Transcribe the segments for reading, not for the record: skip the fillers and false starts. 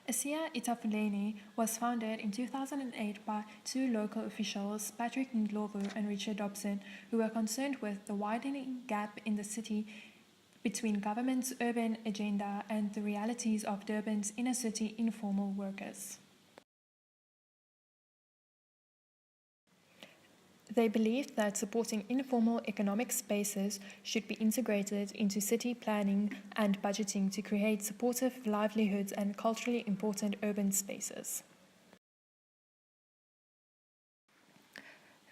ASIYE eTAFULENI was founded in 2008 by two local officials, Patrick Ndlovu and Richard Dobson, who were concerned with the widening gap in the city between government's urban agenda and the realities of Durban's inner-city informal workers. They believed that supporting informal economic spaces should be integrated into city planning and budgeting to create supportive livelihoods and culturally important urban spaces.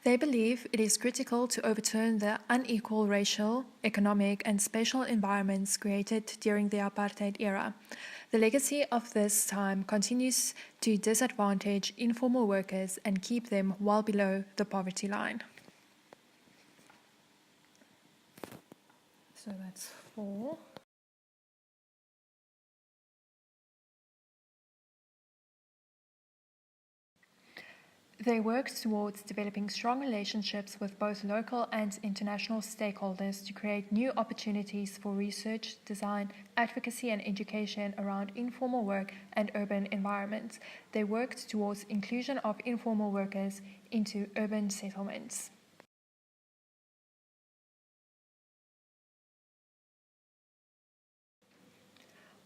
They believe it is critical to overturn the unequal racial, economic, and spatial environments created during the apartheid era. The legacy of this time continues to disadvantage informal workers and keep them well below the poverty line. So that's 4. They work towards developing strong relationships with both local and international stakeholders to create new opportunities for research, design, advocacy and education around informal work and urban environments. They worked towards inclusion of informal workers into urban settlements.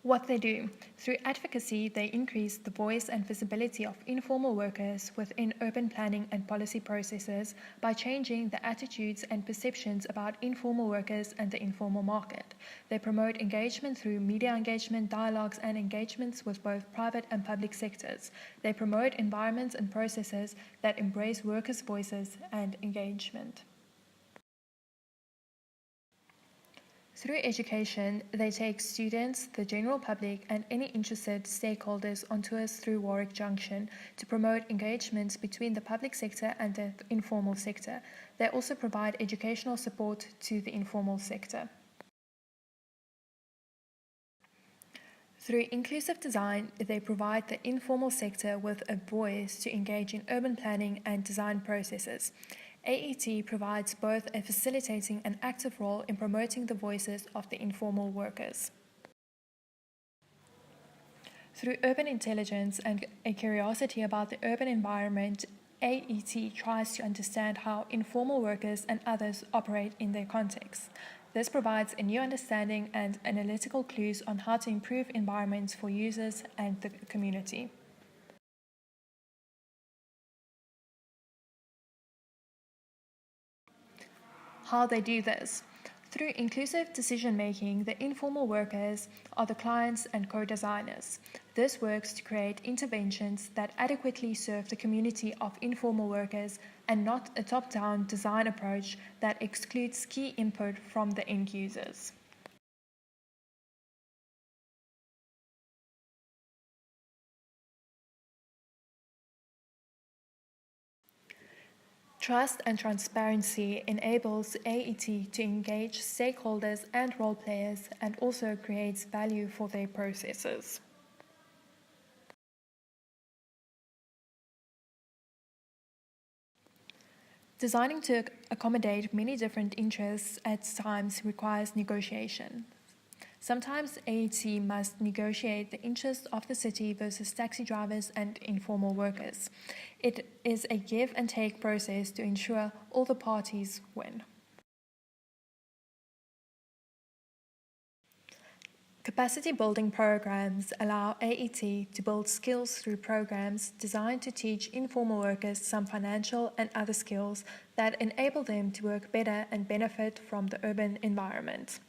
What they do. Through advocacy, they increase the voice and visibility of informal workers within urban planning and policy processes by changing the attitudes and perceptions about informal workers and the informal market. They promote engagement through media engagement, dialogues, and engagements with both private and public sectors. They promote environments and processes that embrace workers' voices and engagement. Through education, they take students, the general public, and any interested stakeholders on tours through Warwick Junction to promote engagements between the public sector and the informal sector. They also provide educational support to the informal sector. Through inclusive design, they provide the informal sector with a voice to engage in urban planning and design processes. AET provides both a facilitating and active role in promoting the voices of the informal workers. Through urban intelligence and a curiosity about the urban environment, AET tries to understand how informal workers and others operate in their context. This provides a new understanding and analytical clues on how to improve environments for users and the community. How they do this. Through inclusive decision-making, the informal workers are the clients and co-designers. This works to create interventions that adequately serve the community of informal workers and not a top-down design approach that excludes key input from the end users. Trust and transparency enables AET to engage stakeholders and role players and also creates value for their processes. Designing to accommodate many different interests at times requires negotiation. Sometimes AET must negotiate the interests of the city versus taxi drivers and informal workers. It is a give and take process to ensure all the parties win. Capacity building programs allow AET to build skills through programs designed to teach informal workers some financial and other skills that enable them to work better and benefit from the urban environment.